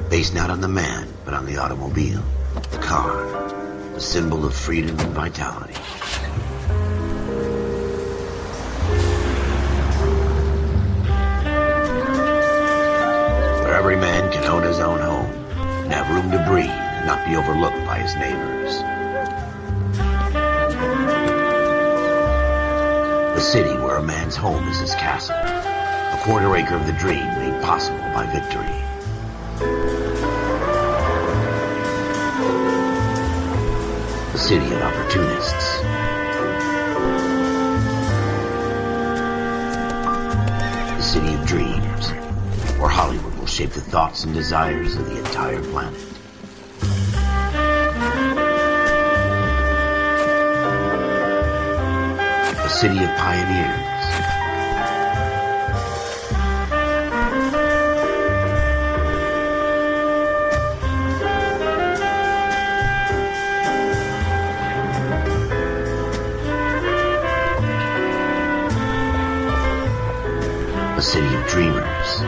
based not on the man, but on the automobile, the car, the symbol of freedom and vitality. Where every man can own his own home and have room to breathe and not be overlooked by his neighbors. The city where a man's home is his castle, a quarter acre of the dream made possible by victory. The city of opportunists. The city of dreams, where Hollywood will shape the thoughts and desires of the entire planet. The city of pioneers. A city of dreamers.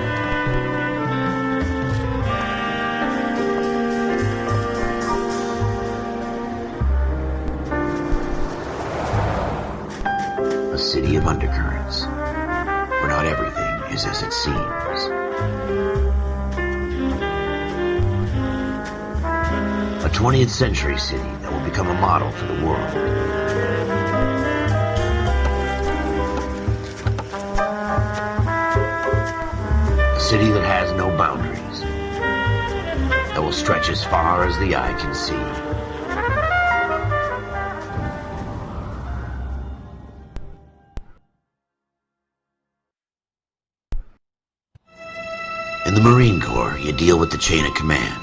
A city of undercurrents, where not everything is as it seems. A 20th century city that will become a model for the world. A city that has no boundaries, that will stretch as far as the eye can see. In the Marine Corps, you deal with the chain of command.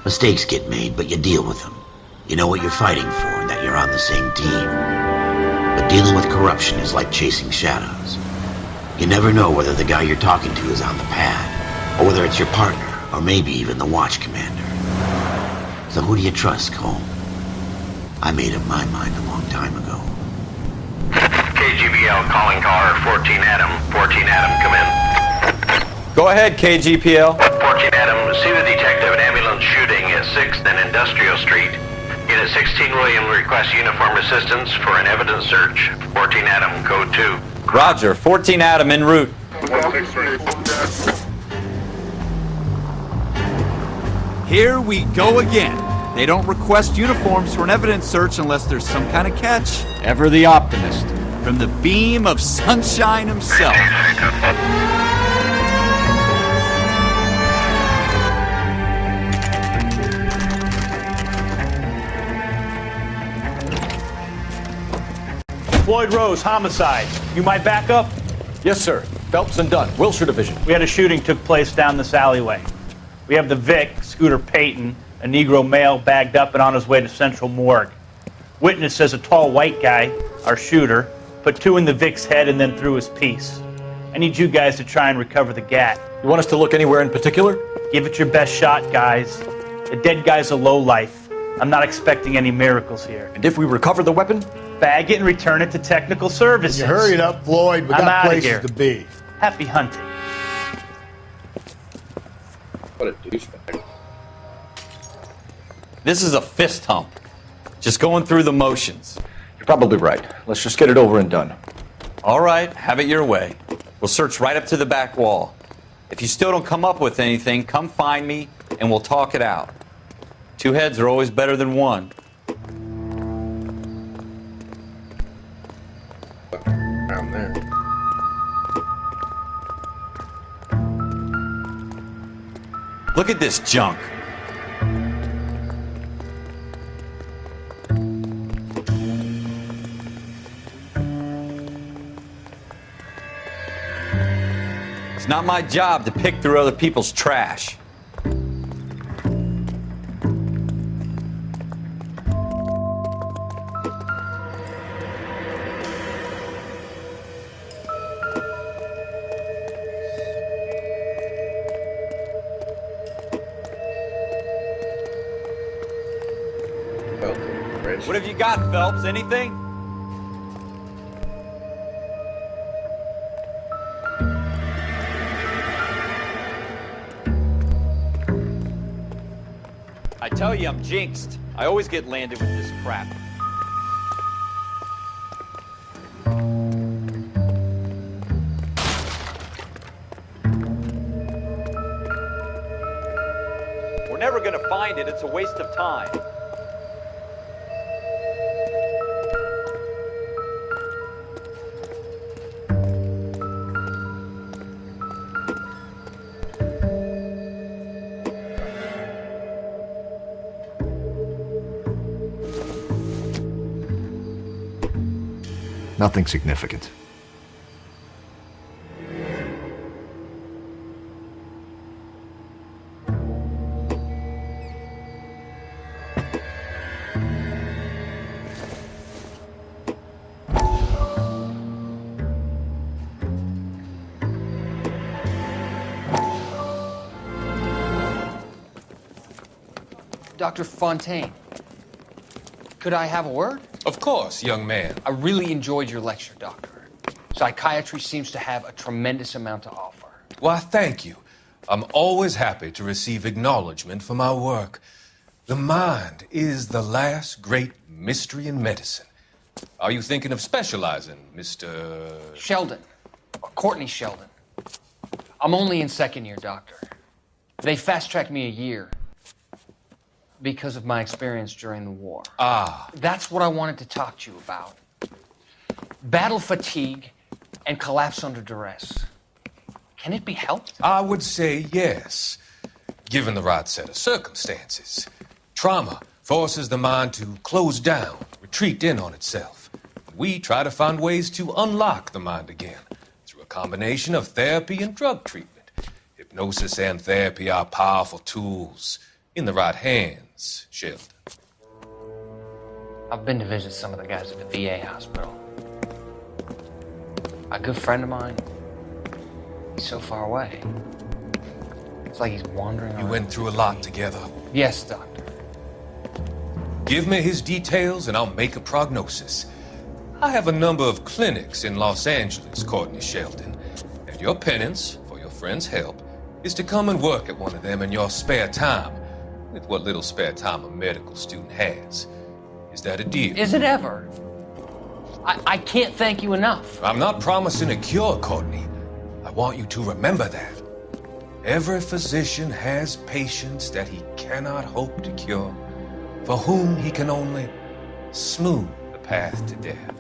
Mistakes get made, but you deal with them. You know what you're fighting for and that you're on the same team. But dealing with corruption is like chasing shadows. You never know whether the guy you're talking to is on the pad, or whether it's your partner, or maybe even the watch commander. So who do you trust, Cole? I made up my mind a long time ago. KGBL calling car 14 Adam. 14 Adam, come in. Go ahead, KGPL. 14 Adam, see the detective, an ambulance shooting at 6th and Industrial Street. Unit 16 William requests uniform assistance for an evidence search. 14 Adam, code 2. Roger, 14 Adam en route. Here we go again. They don't request uniforms for an evidence search unless there's some kind of catch. Ever the optimist. From the beam of sunshine himself. Floyd Rose, homicide. You might back up? Yes, sir. Phelps and Dunn, Wilshire Division. We had a shooting took place down this alleyway. We have the Vic, Scooter Payton, a Negro male bagged up and on his way to Central Morgue. Witness says a tall white guy, our shooter, put 2 in the Vic's head and then threw his piece. I need you guys to try and recover the gat. You want us to look anywhere in particular? Give it your best shot, guys. The dead guy's a lowlife. I'm not expecting any miracles here. And if we recover the weapon? Bag it and return it to technical services. You hurry it up, Floyd. We I'm got outta places here. to be. Happy hunting. What a douchebag. This is a fist hump. Just going through the motions. You're probably right. Let's just get it over and done. All right, have it your way. We'll search right up to the back wall. If you still don't come up with anything, come find me and we'll talk it out. 2 heads are always better than 1. Around there. Look at this junk. It's not my job to pick through other people's trash. What have you got, Phelps? Anything? I tell you, I'm jinxed. I always get landed with this crap. We're never gonna find it. It's a waste of time. Nothing significant. Dr. Fontaine, could I have a word? Of course, young man. I really enjoyed your lecture, Doctor. Psychiatry seems to have a tremendous amount to offer. Why, thank you. I'm always happy to receive acknowledgement for my work. The mind is the last great mystery in medicine. Are you thinking of specializing, Mr. Sheldon, or Courtney Sheldon. I'm only in second year, Doctor. They fast-tracked me a year because of my experience during the war. Ah. That's what I wanted to talk to you about. Battle fatigue and collapse under duress. Can it be helped? I would say yes, given the right set of circumstances. Trauma forces the mind to close down, retreat in on itself. We try to find ways to unlock the mind again through a combination of therapy and drug treatment. Hypnosis and therapy are powerful tools in the right hands, Sheldon. I've been to visit some of the guys at the VA hospital. A good friend of mine, he's so far away. It's like he's wandering You around. went through a lot together. Yes, Doctor. Give me his details and I'll make a prognosis. I have a number of clinics in Los Angeles, Courtney Sheldon, and your penance for your friend's help is to come and work at one of them in your spare time, with what little spare time a medical student has. Is that a deal? Is it ever? I can't thank you enough. I'm not promising a cure, Courtney. I want you to remember that. Every physician has patients that he cannot hope to cure, for whom he can only smooth the path to death.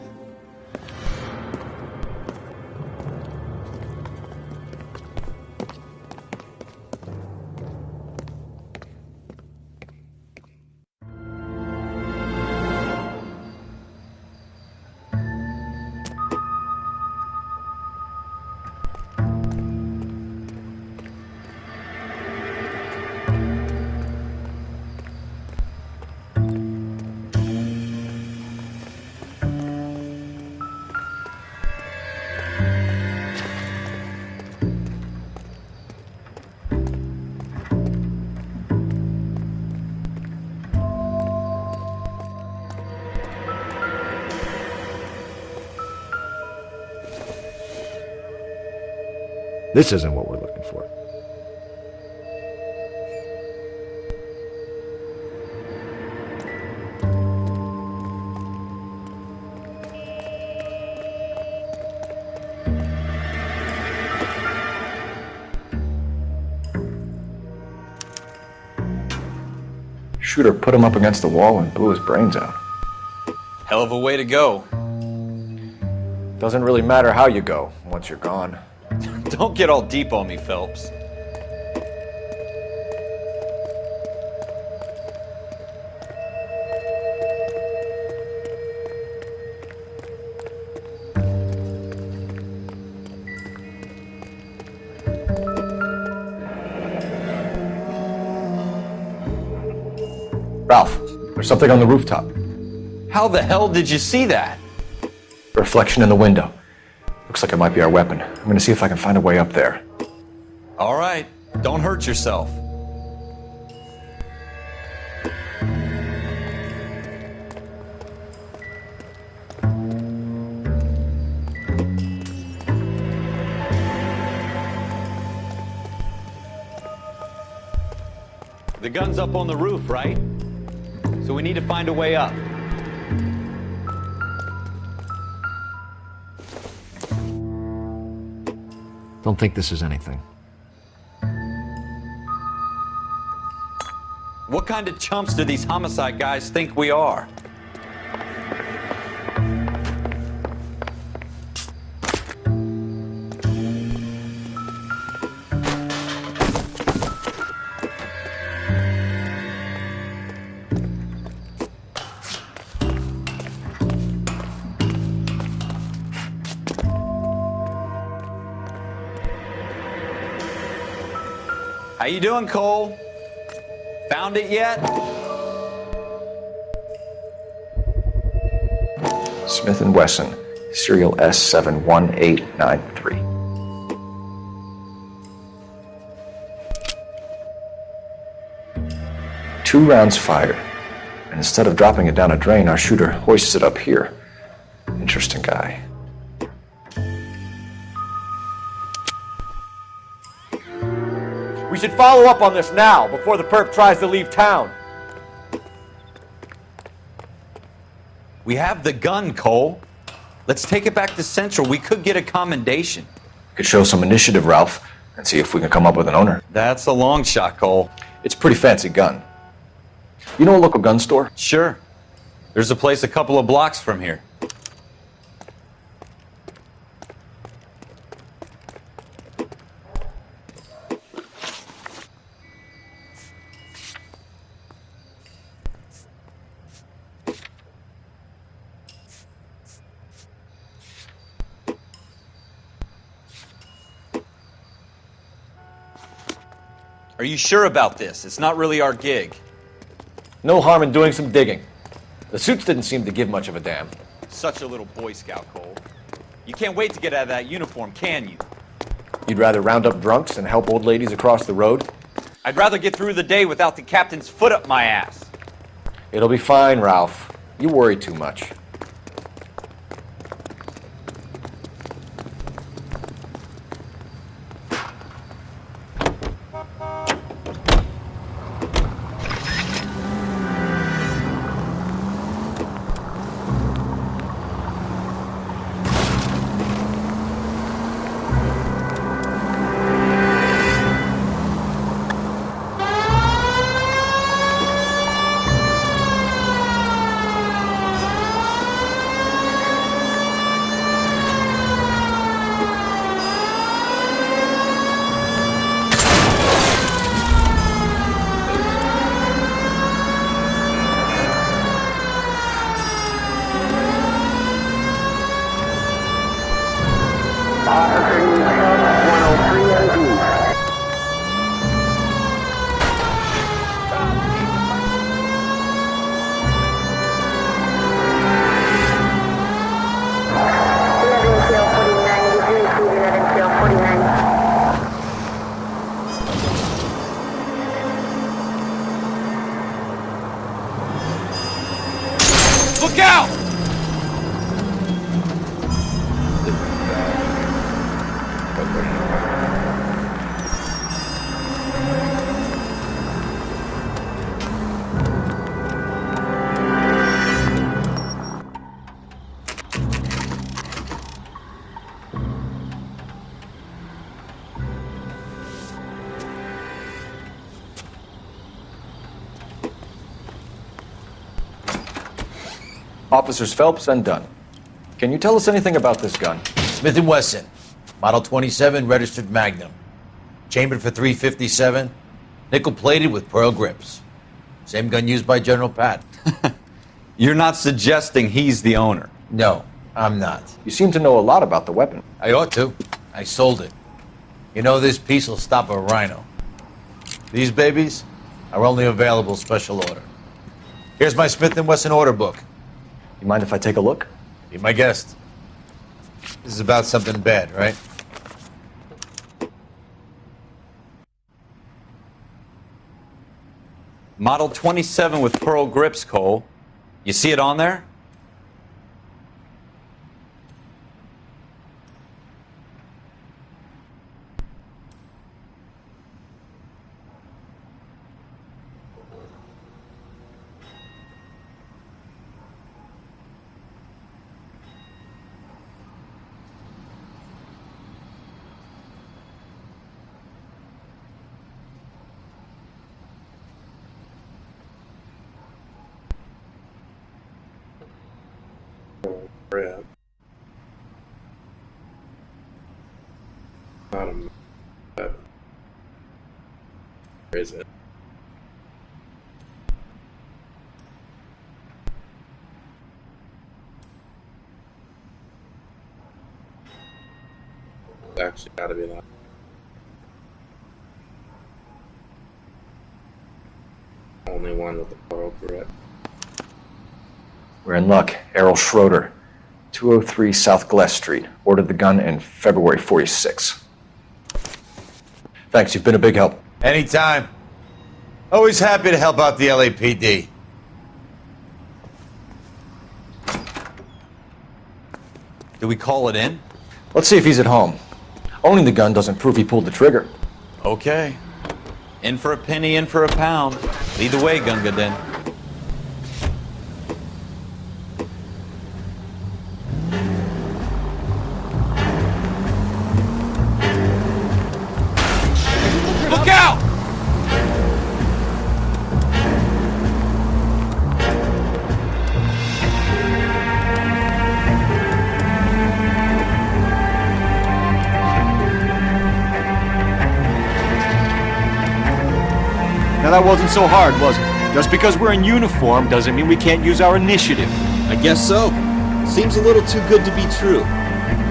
This isn't what we're looking for. Shooter put him up against the wall and blew his brains out. Hell of a way to go. Doesn't really matter how you go once you're gone. Don't get all deep on me, Phelps. Ralph, there's something on the rooftop. How the hell did you see that? Reflection in the window. Looks like it might be our weapon. I'm gonna see if I can find a way up there. All right, don't hurt yourself. The gun's up on the roof, right? So we need to find a way up. Don't think this is anything. What kind of chumps do these homicide guys think we are? How you doing, Cole? Found it yet? Smith & Wesson, serial S71893. 2 rounds fired, and instead of dropping it down a drain, our shooter hoists it up here. Interesting guy. We should follow up on this now, before the perp tries to leave town. We have the gun, Cole. Let's take it back to Central. We could get a commendation. Could show some initiative, Ralph, and see if we can come up with an owner. That's a long shot, Cole. It's a pretty fancy gun. You know a local gun store? Sure. There's a place a couple of blocks from here. Are you sure about this? It's not really our gig. No harm in doing some digging. The suits didn't seem to give much of a damn. Such a little Boy Scout, Cole. You can't wait to get out of that uniform, can you? You'd rather round up drunks and help old ladies across the road? I'd rather get through the day without the captain's foot up my ass. It'll be fine, Ralph. You worry too much. Look out! Officers Phelps and Dunn. Can you tell us anything about this gun? Smith & Wesson, Model 27, registered Magnum. Chambered for .357, nickel-plated with pearl grips. Same gun used by General Patton. You're not suggesting he's the owner? No, I'm not. You seem to know a lot about the weapon. I ought to. I sold it. You know, this piece will stop a rhino. These babies are only available special order. Here's my Smith & Wesson order book. You mind if I take a look? Be my guest. This is about something bad, right? Model 27 with pearl grips, Cole. You see it on there? Crap. Not a map. Where is it? It's actually gotta be that. Only one with the photo correct. We're in luck. Errol Schroeder, 203 South Glass Street. Ordered the gun in February 46. Thanks, you've been a big help. Anytime. Always happy to help out the LAPD. Do we call it in? Let's see if he's at home. Owning the gun doesn't prove he pulled the trigger. Okay. In for a penny, in for a pound. Lead the way, Gunga Din. Look out! Now that wasn't so hard, was it? Just because we're in uniform doesn't mean we can't use our initiative. I guess so. Seems a little too good to be true.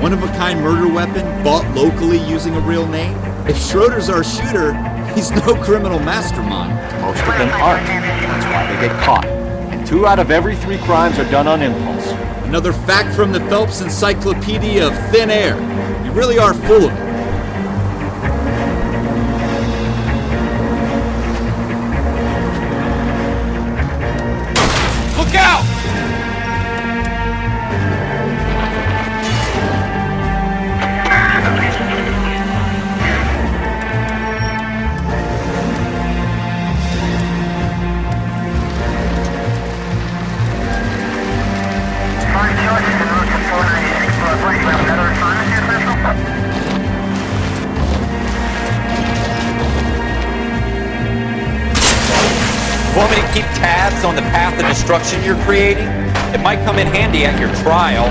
One-of-a-kind murder weapon bought locally using a real name? If Schroeder's our shooter, he's no criminal mastermind. Most of them aren't. That's why they get caught. And 2 out of every 3 crimes are done on impulse. Another fact from the Phelps Encyclopedia of Thin Air. You really are full of it. Look out! Want me to keep tabs on the path of destruction you're creating? It might come in handy at your trial.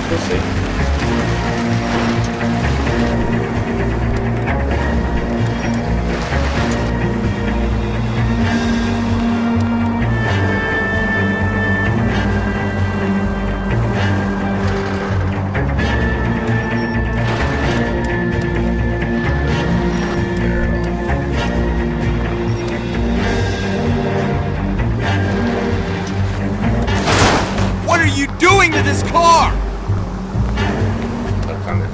We'll see. What are you doing to this car? They're coming.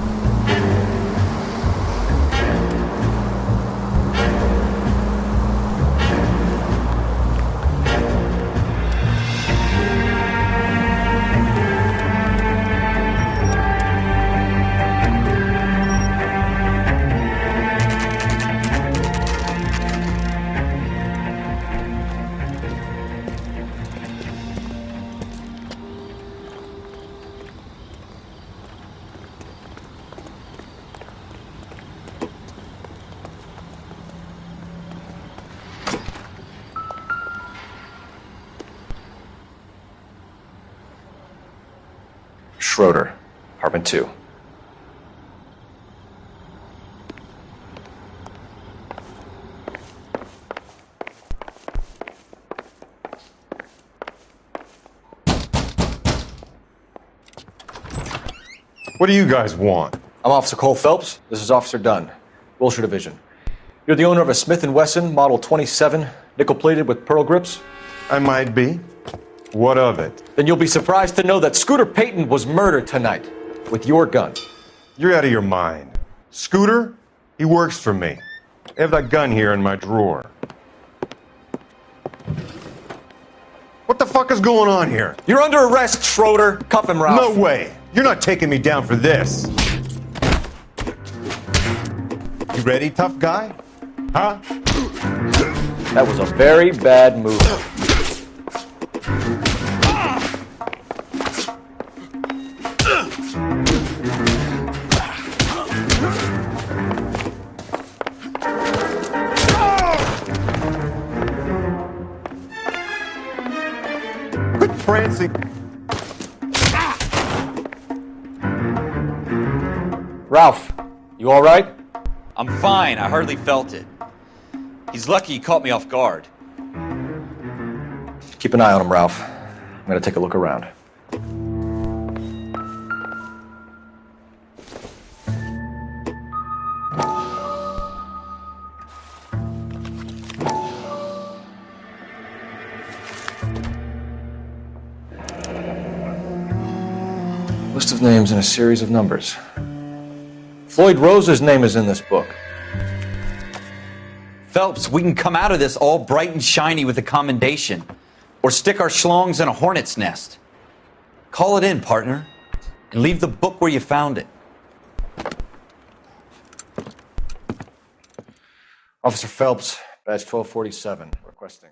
Schroeder, apartment 2. What do you guys want? I'm Officer Cole Phelps. This is Officer Dunn, Wilshire Division. You're the owner of a Smith & Wesson Model 27, nickel-plated with pearl grips? I might be. What of it? Then you'll be surprised to know that Scooter Payton was murdered tonight with your gun. You're out of your mind. Scooter? He works for me. I have that gun here in my drawer. What the fuck is going on here? You're under arrest, Schroeder. Cuff him, Ralph. No way. You're not taking me down for this. You ready, tough guy? Huh? That was a very bad move. prancing. Ralph, you all right? I'm fine. I hardly felt it. He's lucky he caught me off guard. Keep an eye on him, Ralph. I'm gonna take a look around. List of names and a series of numbers. Floyd Rose's name is in this book. Phelps, we can come out of this all bright and shiny with a commendation. Or stick our schlongs in a hornet's nest. Call it in, partner. And leave the book where you found it. Officer Phelps, badge 1247, requesting.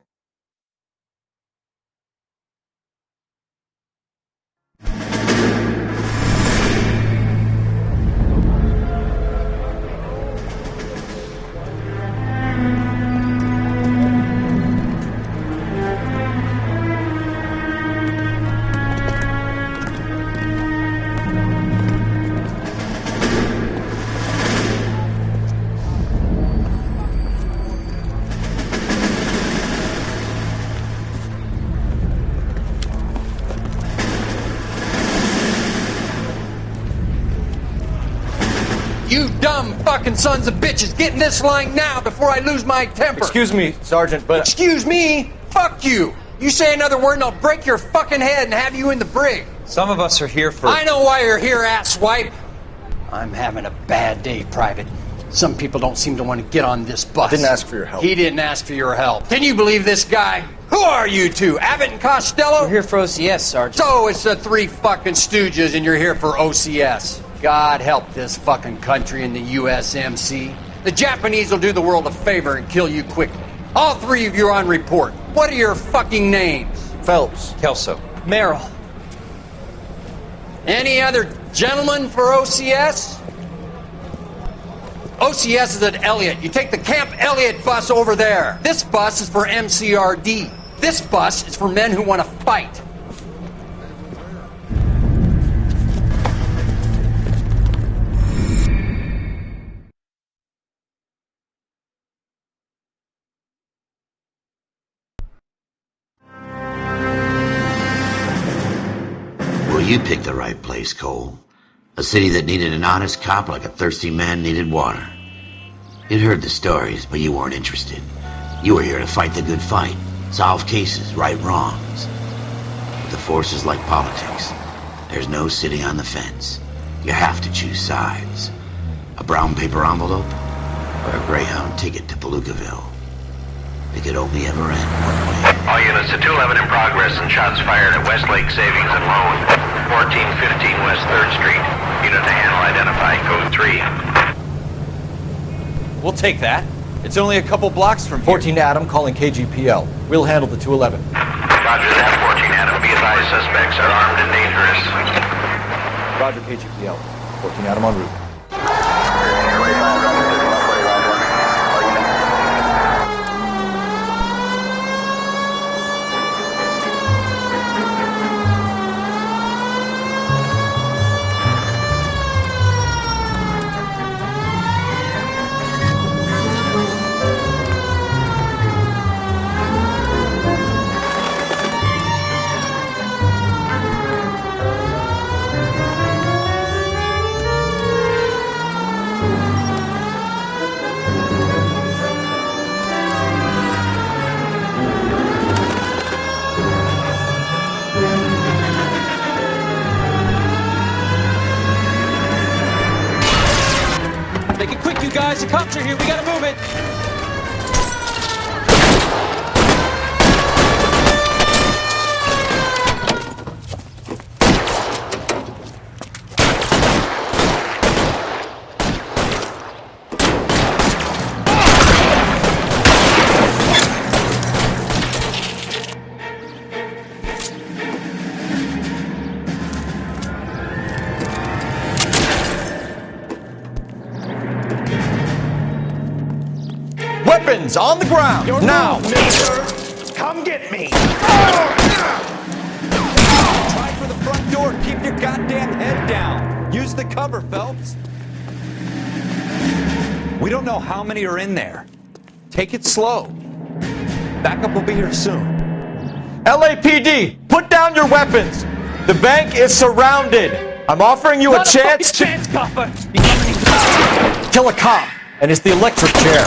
You dumb fucking sons of bitches, get in this line now before I lose my temper. Excuse me, Sergeant, but... Excuse me? Fuck you. You say another word and I'll break your fucking head and have you in the brig. Some of us are here for... I know why you're here, asswipe. I'm having a bad day, Private. Some people don't seem to want to get on this bus. I didn't ask for your help. He didn't ask for your help. Can you believe this guy? Who are you two? Abbott and Costello? We're here for OCS, Sergeant. So it's the three fucking stooges and you're here for OCS. God help this fucking country and the USMC. The Japanese will do the world a favor and kill you quickly. All three of you are on report. What are your fucking names? Phelps. Kelso. Merrill. Any other gentlemen for OCS? OCS is at Elliott. You take the Camp Elliott bus over there. This bus is for MCRD. This bus is for men who want to fight. Well, you picked the right place, Cole. A city that needed an honest cop like a thirsty man needed water. You'd heard the stories, but you weren't interested. You were here to fight the good fight, solve cases, right wrongs. But the force is like politics. There's no sitting on the fence. You have to choose sides. A brown paper envelope or a Greyhound ticket to Palookaville. It could only ever end one way. All units to 211 in progress and shots fired at Westlake Savings and Loan, 1415 West 3rd Street. Unit to handle identify code 3. We'll take that. It's only a couple blocks from here. 14 Adam calling KGPL. We'll handle the 211. Roger that, 14 Adam. Be advised, suspects are armed and dangerous. Roger, KGPL. 14 Adam en route. Make it quick, you guys. The cops are here. We gotta move it. Weapons on the ground! Now! Come get me! for the front door. Keep your goddamn head down. Use the cover, Phelps. We don't know how many are in there. Take it slow. Backup will be here soon. LAPD, put down your weapons. The bank is surrounded. I'm offering you a chance to kill a cop, and it's the electric chair.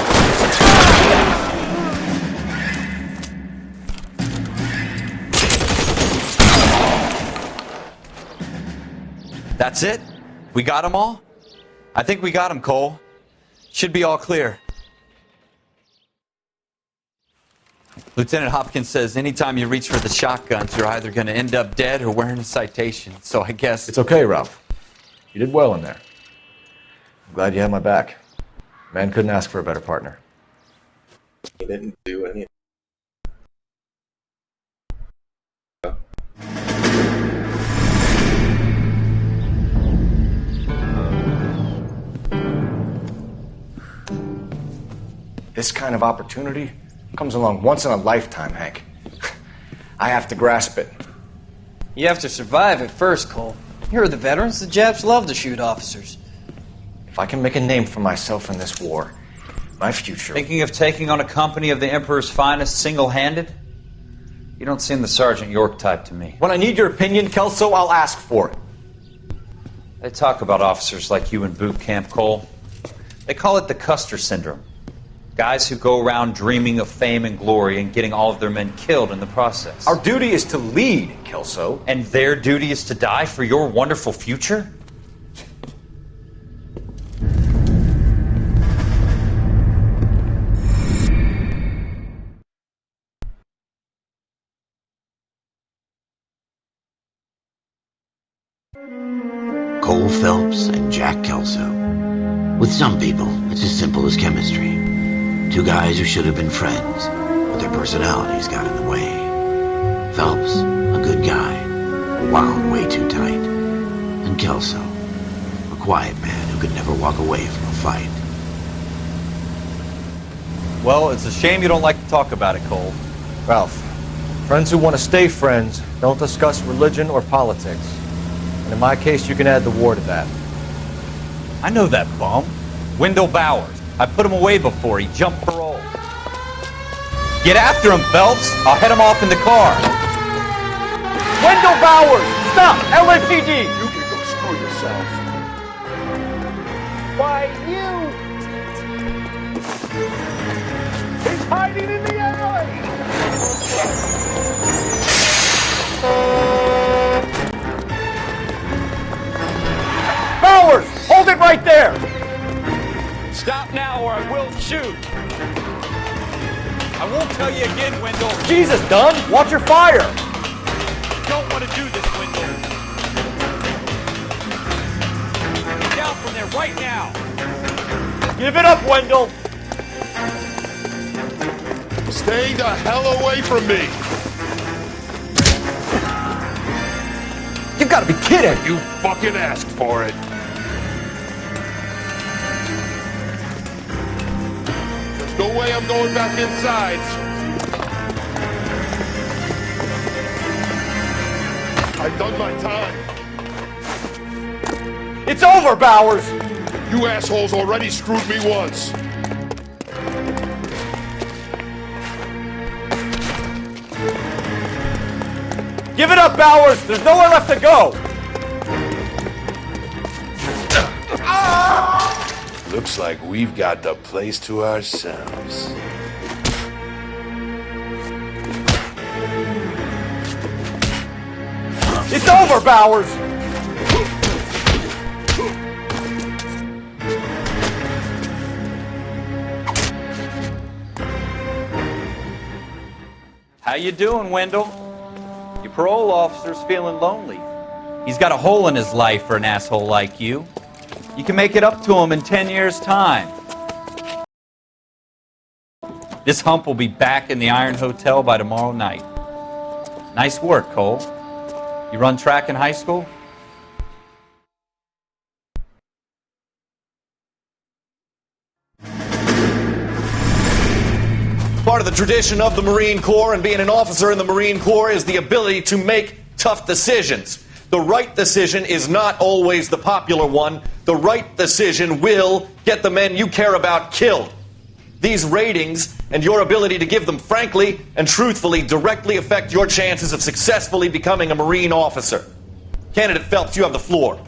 That's it? We got them all? I think we got them, Cole. Should be all clear. Lieutenant Hopkins says anytime you reach for the shotguns, you're either going to end up dead or wearing a citation. So I guess... It's okay, Ralph. You did well in there. I'm glad you had my back. Man couldn't ask for a better partner. He didn't do anything. This kind of opportunity comes along once in a lifetime, Hank. I have to grasp it. You have to survive it first, Cole. Here are the veterans. The Japs love to shoot officers. If I can make a name for myself in this war, my future... Thinking of taking on a company of the Emperor's finest single-handed? You don't seem the Sergeant York type to me. When I need your opinion, Kelso, I'll ask for it. They talk about officers like you in boot camp, Cole. They call it the Custer Syndrome. Guys who go around dreaming of fame and glory and getting all of their men killed in the process. Our duty is to lead, Kelso. And their duty is to die for your wonderful future? Cole Phelps and Jack Kelso. With some people, it's as simple as chemistry. Two guys who should have been friends, but their personalities got in the way. Phelps, a good guy, wound way too tight. And Kelso, a quiet man who could never walk away from a fight. Well, it's a shame you don't like to talk about it, Cole. Ralph, friends who want to stay friends don't discuss religion or politics. And in my case, you can add the war to that. I know that bum. Wendell Bowers. I put him away before. He jumped parole. Get after him, Phelps. I'll head him off in the car. Wendell Bowers! Stop! LAPD! You can go screw yourself. Why, you... He's hiding in the alley! Bowers! Hold it right there! Stop now or I will shoot. I won't tell you again, Wendell. Jesus, Dunn! Watch your fire! I don't want to do this, Wendell. Get down from there right now. Give it up, Wendell! Stay the hell away from me! You've got to be kidding! You fucking asked for it. There's no way I'm going back inside. I've done my time. It's over, Bowers! You assholes already screwed me once. Give it up, Bowers! There's nowhere left to go! Looks like we've got the place to ourselves. It's over, Bowers! How you doing, Wendell? Your parole officer's feeling lonely. He's got a hole in his life for an asshole like you. You can make it up to him in 10 years' time. This hump will be back in the Iron Hotel by tomorrow night. Nice work, Cole. You run track in high school? Part of the tradition of the Marine Corps and being an officer in the Marine Corps is the ability to make tough decisions. The right decision is not always the popular one. The right decision will get the men you care about killed. These ratings and your ability to give them frankly and truthfully directly affect your chances of successfully becoming a Marine officer. Candidate Phelps, you have the floor.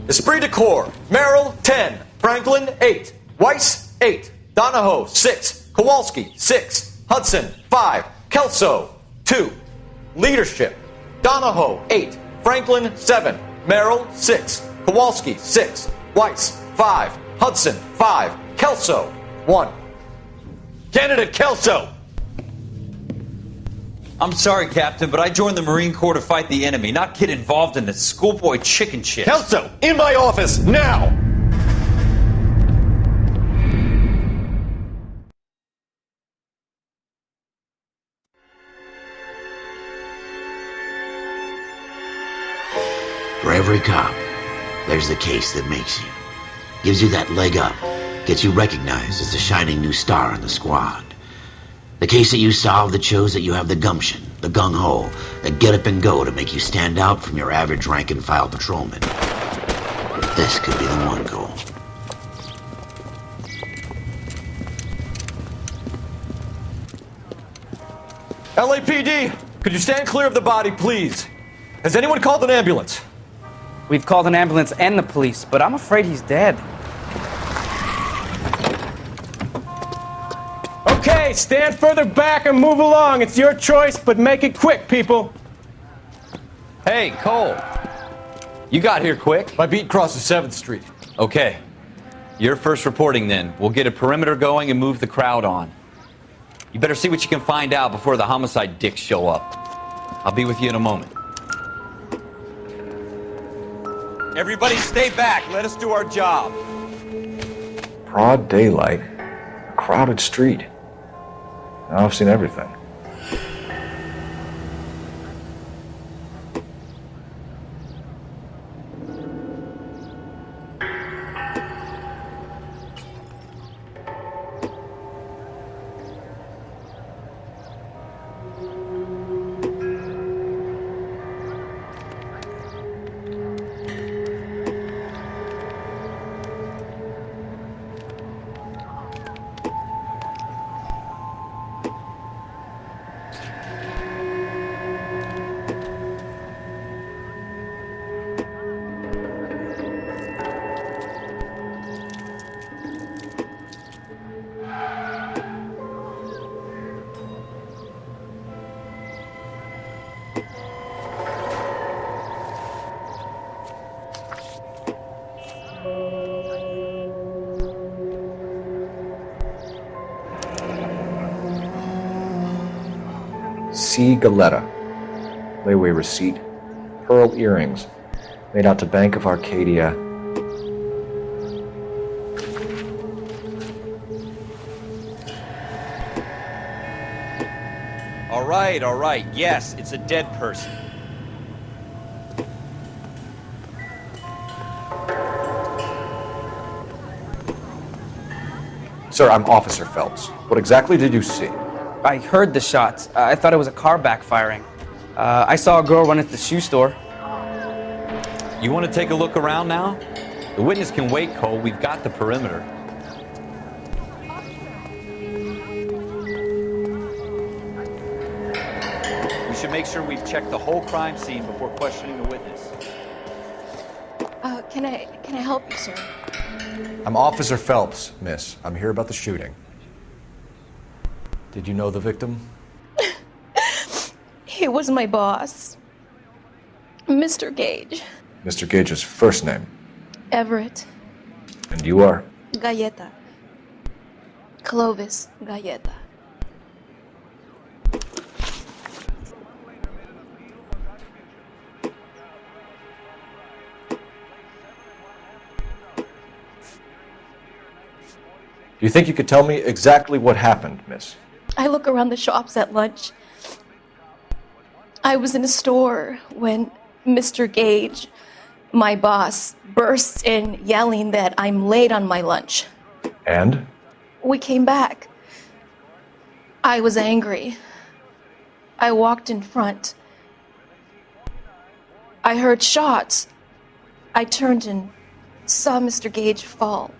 Esprit de Corps, Merrill, 10. Franklin, 8. Weiss, 8. Donahoe, 6. Kowalski, 6. Hudson, 5. Kelso, 2. Leadership, Donahoe, 8. Franklin, 7. Merrill, 6. Kowalski, 6. Weiss, 5. Hudson, 5. Kelso, 1. Candidate Kelso! I'm sorry, Captain, but I joined the Marine Corps to fight the enemy, not get involved in this schoolboy chicken shit. Kelso, in my office, now! For every cop, there's the case that makes you. Gives you that leg up, gets you recognized as the shining new star in the squad. The case that you solve that shows that you have the gumption, the gung-ho, the get up and go to make you stand out from your average rank-and-file patrolman. This could be the one, Cole. LAPD, could you stand clear of the body, please? Has anyone called an ambulance? We've called an ambulance and the police, but I'm afraid he's dead. Okay, stand further back and move along. It's your choice, but make it quick, people. Hey, Cole. You got here quick. My beat crosses 7th Street. Okay. You're first reporting then. We'll get a perimeter going and move the crowd on. You better see what you can find out before the homicide dicks show up. I'll be with you in a moment. Everybody stay back. Let us do our job. Broad daylight, a crowded street. Now I've seen everything. C. Galetta. Layaway receipt. Pearl earrings. Made out to Bank of Arcadia. All right. Yes, it's a dead person. Sir, I'm Officer Phelps. What exactly did you see? I heard the shots. I thought it was a car backfiring. I saw a girl run into the shoe store. You want to take a look around now? The witness can wait, Cole. We've got the perimeter. We should make sure we've checked the whole crime scene before questioning the witness. Can I help you, sir? I'm Officer Phelps, miss. I'm here about the shooting. Did you know the victim? He was my boss, Mr. Gage. Mr. Gage's first name. Everett. And you are? Galleta. Clovis Galleta. Do you think you could tell me exactly what happened, miss? I look around the shops at lunch. I was in a store when Mr. Gage, my boss, bursts in yelling that I'm late on my lunch. And? We came back. I was angry. I walked in front. I heard shots. I turned and saw Mr. Gage fall.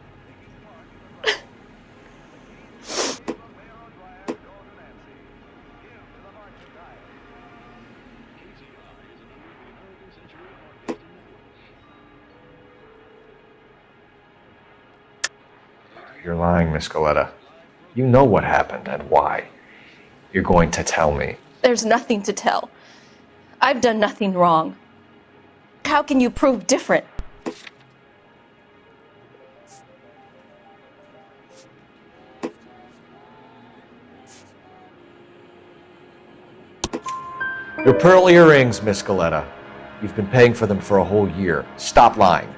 You're lying, Miss Goleta. You know what happened and why. You're going to tell me. There's nothing to tell. I've done nothing wrong. How can you prove different? Your pearl earrings, Miss Goleta. You've been paying for them for a whole year. Stop lying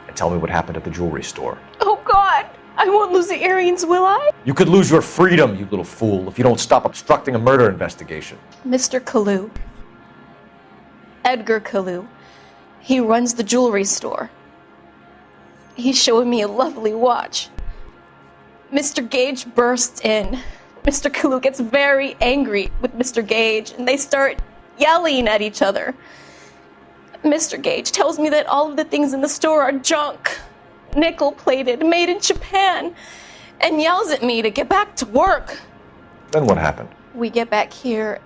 and tell me what happened at the jewelry store. Oh, God! I won't lose the earrings, will I? You could lose your freedom, you little fool, if you don't stop obstructing a murder investigation. Mr. Kalu. Edgar Kalu. He runs the jewelry store. He's showing me a lovely watch. Mr. Gage bursts in. Mr. Kalu gets very angry with Mr. Gage, and they start yelling at each other. Mr. Gage tells me that all of the things in the store are junk, nickel-plated, made in Japan, and yells at me to get back to work. Then what happened? We get back here,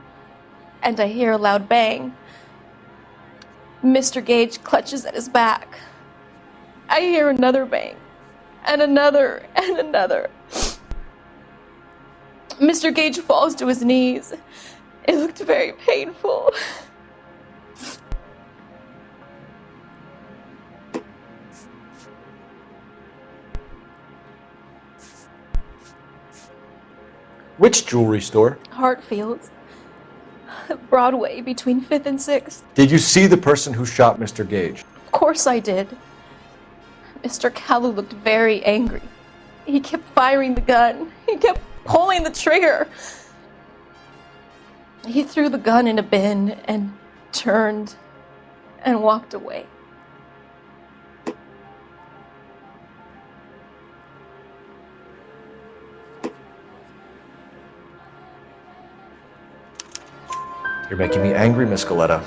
and I hear a loud bang. Mr. Gage clutches at his back. I hear another bang, and another, and another. Mr. Gage falls to his knees. It looked very painful. Which jewelry store? Hartfield's. Broadway, between 5th and 6th. Did you see the person who shot Mr. Gage? Of course I did. Mr. Kalu looked very angry. He kept firing the gun. He kept pulling the trigger. He threw the gun in a bin and turned and walked away. You're making me angry, Miss Goleta.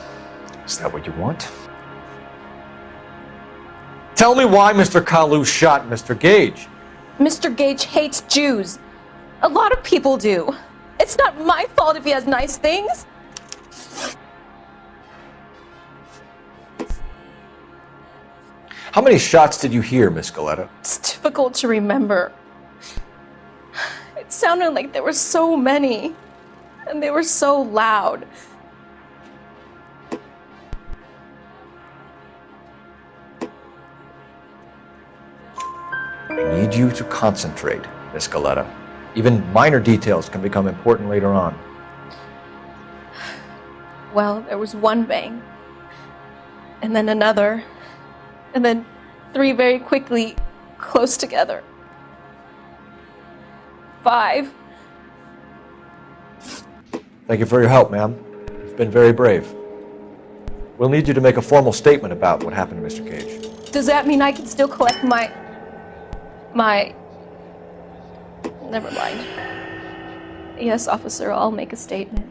Is that what you want? Tell me why Mr. Kalu shot Mr. Gage. Mr. Gage hates Jews. A lot of people do. It's not my fault if he has nice things. How many shots did you hear, Miss Goleta? It's difficult to remember. It sounded like there were so many, and they were so loud. I need you to concentrate, Miss Goleta. Even minor details can become important later on. Well, there was one bang, and then another, and then 3 very quickly, close together. 5. Thank you for your help, ma'am. You've been very brave. We'll need you to make a formal statement about what happened to Mr. Gage. Does that mean I can still collect my... Never mind. Yes, officer, I'll make a statement.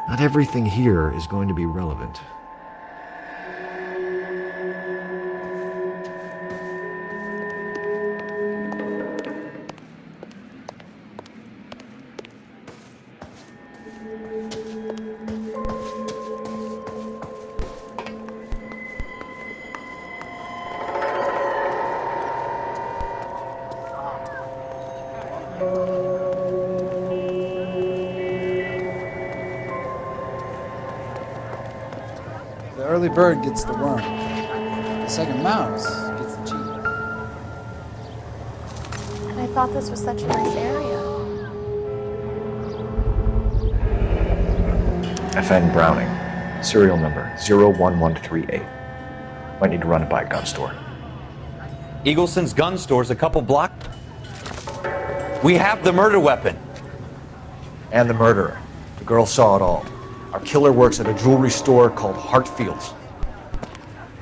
Not everything here is going to be relevant. The early bird gets the worm. The second mouse gets the cheese. And I thought this was such a nice area. FN Browning, serial number 01138. Might need to run it by a gun store. Eagleson's gun store's a couple blocks. We have the murder weapon. And the murderer. The girl saw it all. Our killer works at a jewelry store called Hartfield's.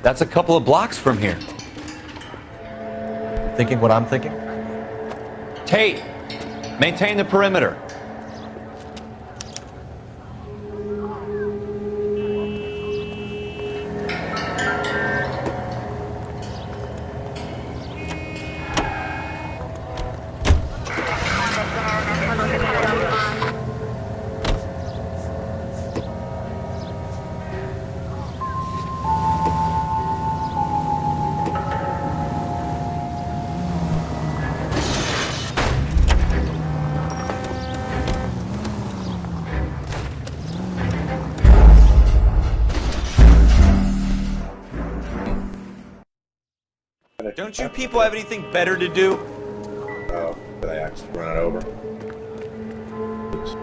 That's a couple of blocks from here. Thinking what I'm thinking? Tate, maintain the perimeter. Don't you people have anything better to do? Oh, did I actually run it over? Oops.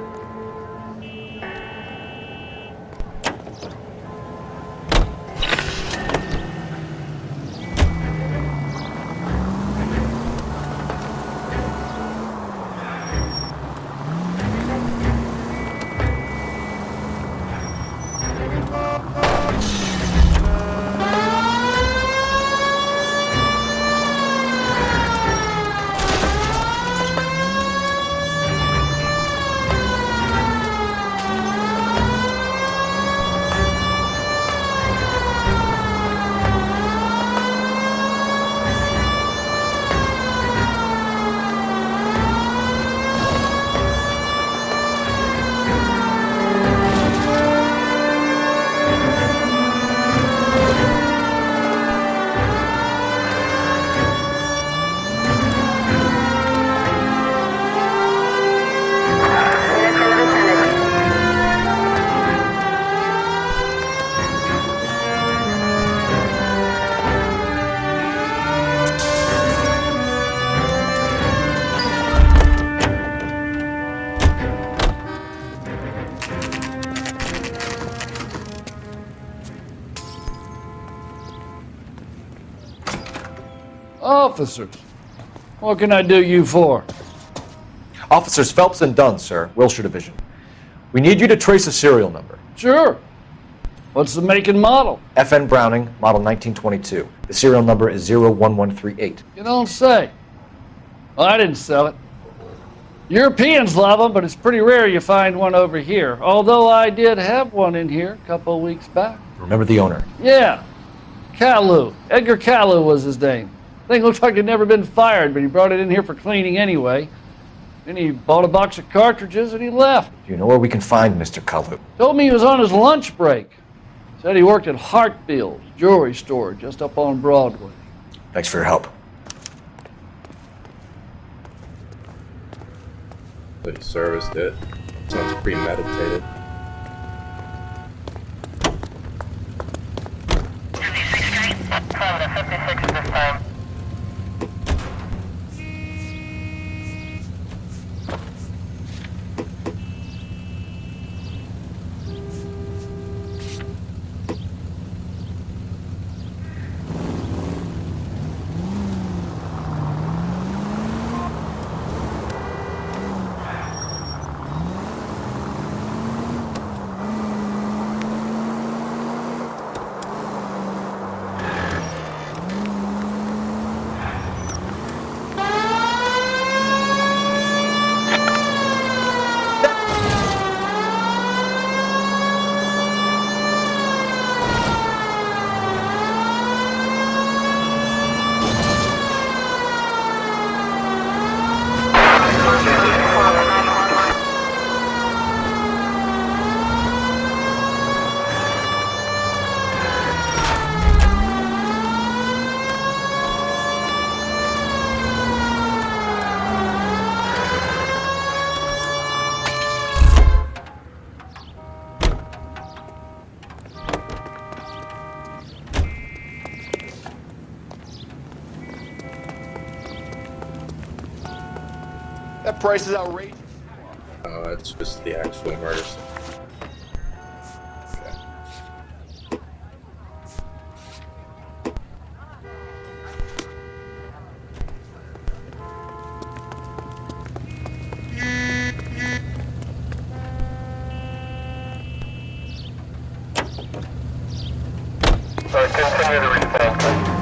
Officers, what can I do you for? Officers Phelps and Dunn, sir, Wilshire Division. We need you to trace a serial number. Sure. What's the make and model? FN Browning, model 1922. The serial number is 01138. You don't say. Well, I didn't sell it. Europeans love them, but it's pretty rare you find one over here. Although I did have one in here a couple of weeks back. Remember the owner? Yeah. Caillou. Edgar Caillou was his name. Thing looks like it'd never been fired, but he brought it in here for cleaning anyway. Then he bought a box of cartridges and he left. Do you know where we can find Mr. Kalu? Told me he was on his lunch break. Said he worked at Hartfield's jewelry store just up on Broadway. Thanks for your help. But he serviced it. Sounds premeditated. That price is outrageous. Oh, it's just the actual murder scene. Continue to respond.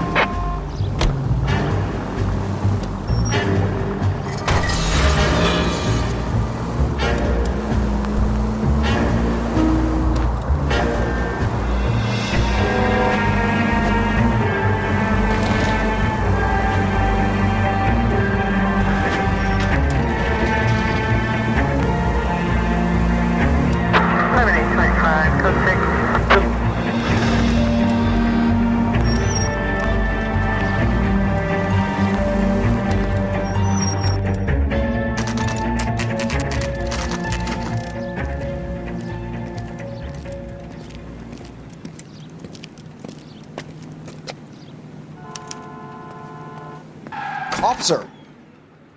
Officer,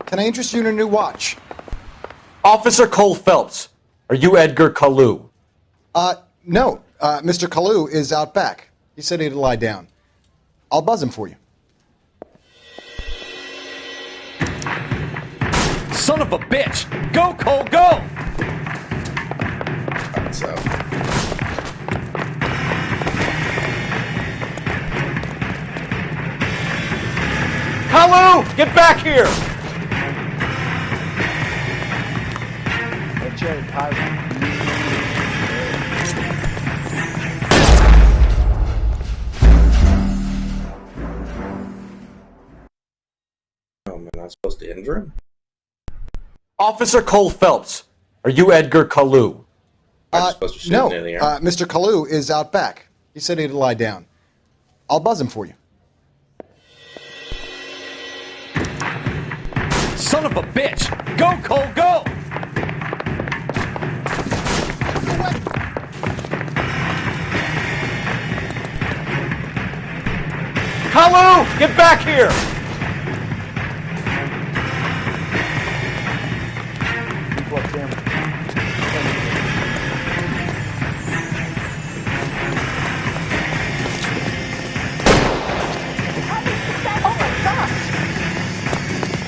can I interest you in a new watch? Officer Cole Phelps, are you Edgar Kalu? No. Mr. Kalu is out back. He said he'd lie down. I'll buzz him for you. Son of a bitch! Go, Cole, go! So. Kalu, get back here! Oh, man, I'm supposed to injure him? Officer Cole Phelps, are you Edgar Kalu? Supposed to shoot No. him in the air. Mr. Kalu is out back. He said he'd lie down. I'll buzz him for you. Son of a bitch! Go, Cole, go! Kalu, get back here!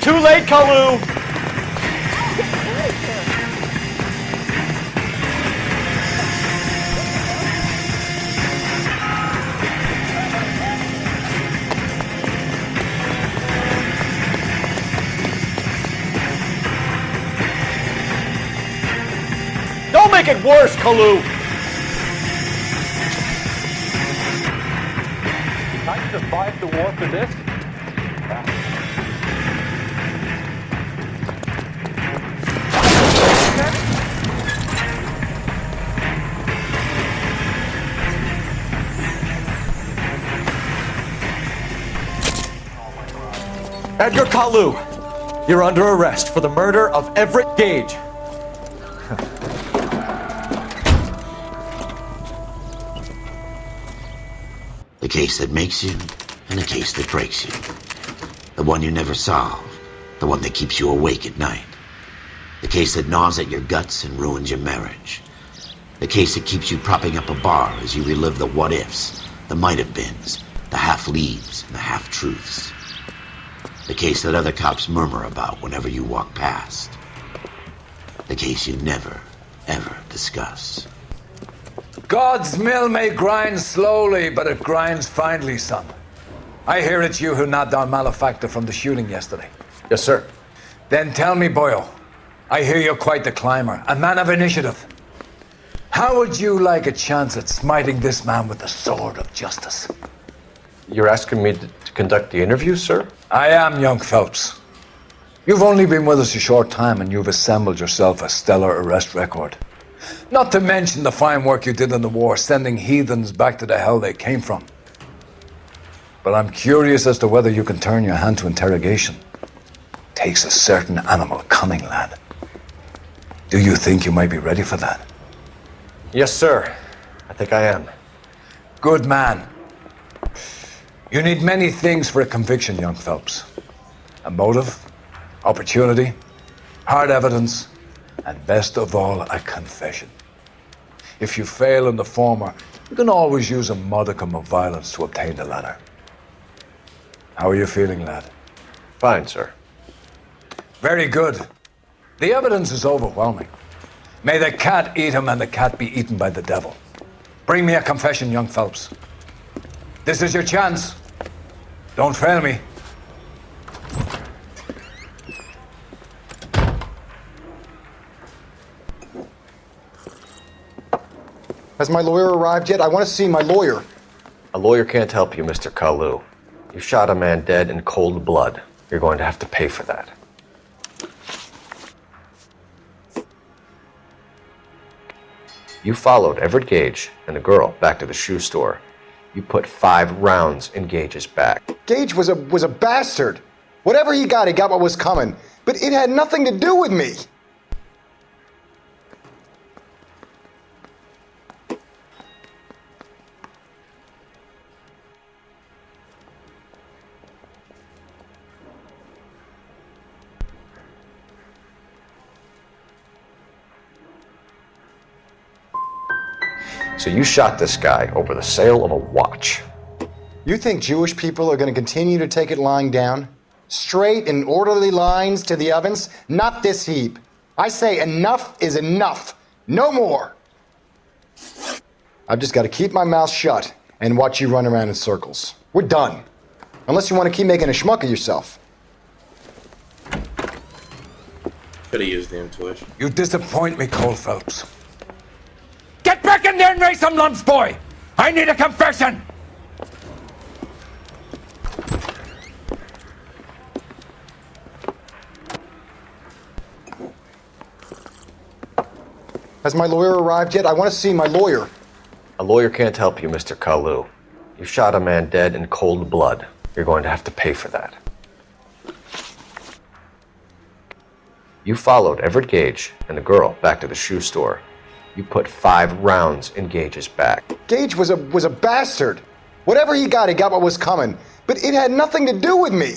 Too late, Kalu! Don't make it worse, Kalu! I survived the war for this? Edgar Kalu, you're under arrest for the murder of Everett Gage. The case that makes you, and the case that breaks you. The one you never solve, the one that keeps you awake at night. The case that gnaws at your guts and ruins your marriage. The case that keeps you propping up a bar as you relive the what-ifs, the might-have-beens, the half-leaves, and the half-truths. The case that other cops murmur about whenever you walk past. The case you never, ever discuss. God's mill may grind slowly, but it grinds finely, son. I hear it's you who nabbed our malefactor from the shooting yesterday. Yes, sir. Then tell me, boyo, I hear you're quite the climber, a man of initiative. How would you like a chance at smiting this man with the sword of justice? You're asking me to conduct the interview, sir? I am, young Phelps. You've only been with us a short time and you've assembled yourself a stellar arrest record. Not to mention the fine work you did in the war, sending heathens back to the hell they came from. But I'm curious as to whether you can turn your hand to interrogation. Takes a certain animal cunning, lad. Do you think you might be ready for that? Yes, sir. I think I am. Good man. You need many things for a conviction, young Phelps. A motive, opportunity, hard evidence, and best of all, a confession. If you fail in the former, you can always use a modicum of violence to obtain the latter. How are you feeling, lad? Fine, sir. Very good. The evidence is overwhelming. May the cat eat him and the cat be eaten by the devil. Bring me a confession, young Phelps. This is your chance. Don't fail me. Has my lawyer arrived yet? I want to see my lawyer. A lawyer can't help you, Mr. Kalu. You shot a man dead in cold blood. You're going to have to pay for that. You followed Everett Gage and the girl back to the shoe store. You put 5 rounds in Gage's back. Gage was a bastard. Whatever he got what was coming. But it had nothing to do with me. So you shot this guy over the sale of a watch. You think Jewish people are going to continue to take it lying down? Straight and orderly lines to the ovens? Not this heap. I say enough is enough. No more. I've just got to keep my mouth shut and watch you run around in circles. We're done. Unless you want to keep making a schmuck of yourself. Could have used the intuition. You disappoint me, Cole Phelps. Get back in there and raise some lumps, boy! I need a confession! Has my lawyer arrived yet? I want to see my lawyer. A lawyer can't help you, Mr. Kalu. You shot a man dead in cold blood. You're going to have to pay for that. You followed Everett Gage and the girl back to the shoe store. You put 5 rounds in Gage's back. Gage was a bastard. Whatever he got what was coming. But it had nothing to do with me.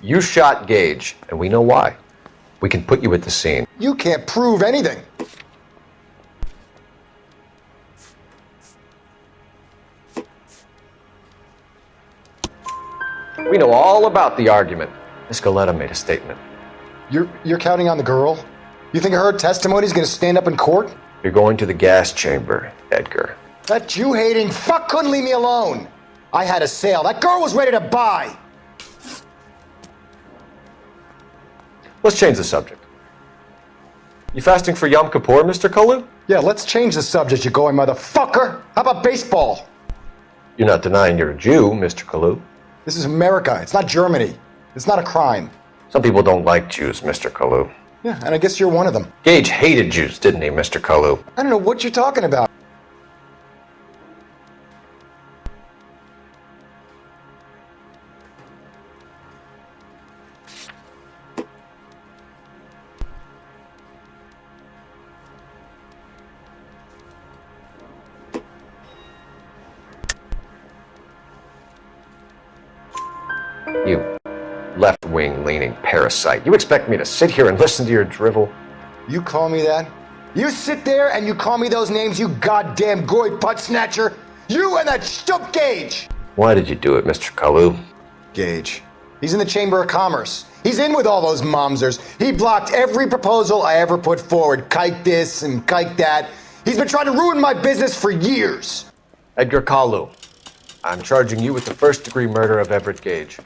You shot Gage, and we know why. We can put you at the scene. You can't prove anything. We know all about the argument. Miss Galetta made a statement. You're counting on the girl? You think her testimony is going to stand up in court? You're going to the gas chamber, Edgar. That Jew-hating fuck couldn't leave me alone. I had a sale. That girl was ready to buy. Let's change the subject. You fasting for Yom Kippur, Mr. Kalu? Yeah, let's change the subject, you going motherfucker. How about baseball? You're not denying you're a Jew, Mr. Kalu. This is America. It's not Germany. It's not a crime. Some people don't like Jews, Mr. Kalu. Yeah, and I guess you're one of them. Gage hated Jews, didn't he, Mr. Kalu? I don't know what you're talking about. You left-wing leaning parasite. You expect me to sit here and listen to your drivel? You call me that? You sit there and you call me those names, you goddamn goy butt snatcher? You and that stup Gage! Why did you do it, Mr. Kalu? Gage. He's in the Chamber of Commerce. He's in with all those momsers. He blocked every proposal I ever put forward. Kike this and kike that. He's been trying to ruin my business for years. Edgar Kalu, I'm charging you with the first-degree murder of Everett Gage.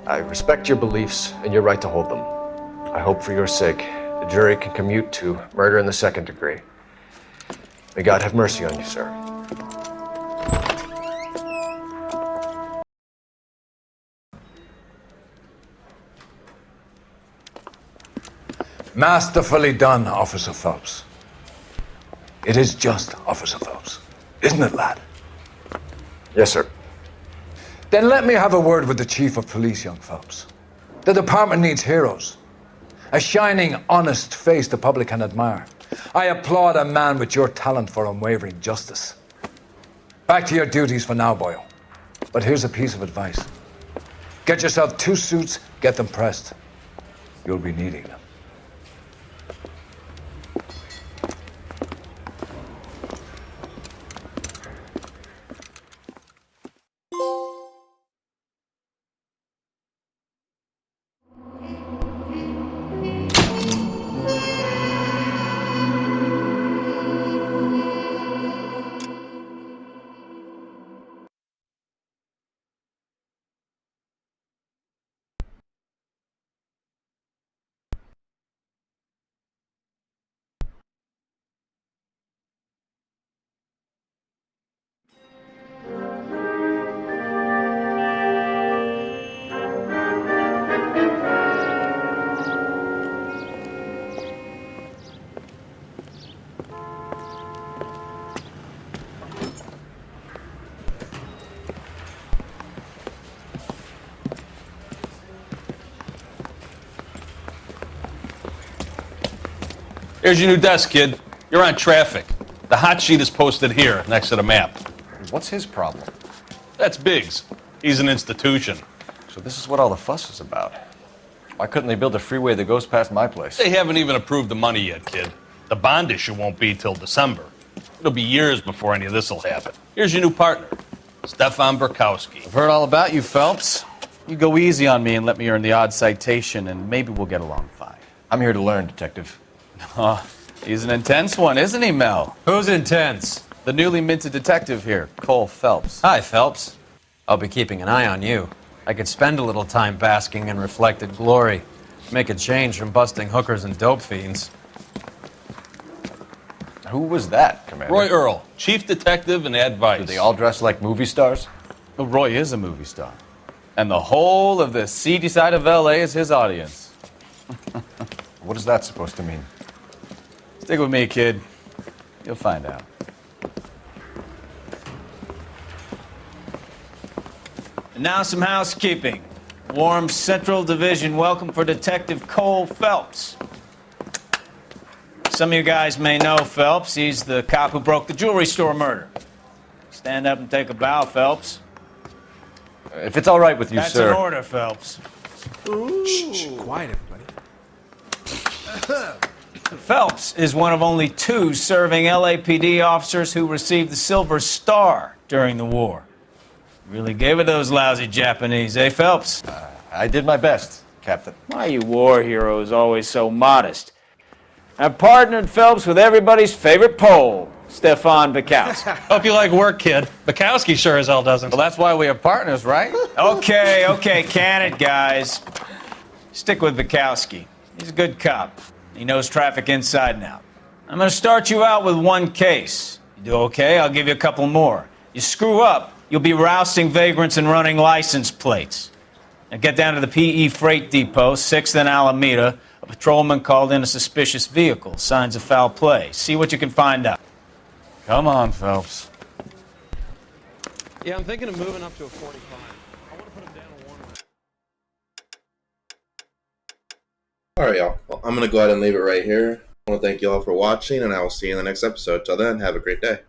I respect your beliefs and your right to hold them. I hope for your sake the jury can commute to murder in the second degree. May God have mercy on you, sir. Masterfully done, Officer Phelps. It is just Officer Phelps, isn't it, lad? Yes, sir. Then let me have a word with the Chief of Police, young Phelps. The department needs heroes. A shining, honest face the public can admire. I applaud a man with your talent for unwavering justice. Back to your duties for now, Boyle. But here's a piece of advice. Get yourself 2 suits, get them pressed. You'll be needing them. Here's your new desk, kid. You're on traffic. The hot sheet is posted here, next to the map. What's his problem? That's Biggs. He's an institution. So this is what all the fuss is about. Why couldn't they build a freeway that goes past my place? They haven't even approved the money yet, kid. The bond issue won't be till December. It'll be years before any of this will happen. Here's your new partner, Stefan Burkowski. I've heard all about you, Phelps. You go easy on me and let me earn the odd citation, and maybe we'll get along fine. I'm here to learn, Detective. Oh, he's an intense one, isn't he, Mel? Who's intense? The newly minted detective here, Cole Phelps. Hi, Phelps. I'll be keeping an eye on you. I could spend a little time basking in reflected glory. Make a change from busting hookers and dope fiends. Who was that, Commander? Roy Earl, chief detective and advice. Do they all dress like movie stars? Well, Roy is a movie star. And the whole of the seedy side of L.A. is his audience. What is that supposed to mean? Stick with me, kid. You'll find out. And now some housekeeping. Warm Central Division welcome for Detective Cole Phelps. Some of you guys may know Phelps. He's the cop who broke the jewelry store murder. Stand up and take a bow, Phelps. If it's all right with you, That's sir. an order, Phelps. Shh, quiet, everybody. Phelps is one of only 2 serving LAPD officers who received the Silver Star during the war. Really gave it those lousy Japanese, eh, Phelps? I did my best, Captain. Why you war heroes always so modest? I've partnered Phelps with everybody's favorite Pole, Stefan Bukowski. Hope you like work, kid. Bukowski sure as hell doesn't. Well, that's why we are partners, right? Okay, can it, guys. Stick with Bukowski. He's a good cop. He knows traffic inside and out. I'm going to start you out with 1 case. You do okay, I'll give you a couple more. You screw up, you'll be rousting vagrants and running license plates. Now get down to the PE Freight Depot, 6th and Alameda. A patrolman called in a suspicious vehicle. Signs of foul play. See what you can find out. Come on, Phelps. Yeah, I'm thinking of moving up to a 45. I want to put him down a 1. Alright, y'all. Well, I'm going to go ahead and leave it right here. I want to thank you all for watching, and I will see you in the next episode. Till then, have a great day.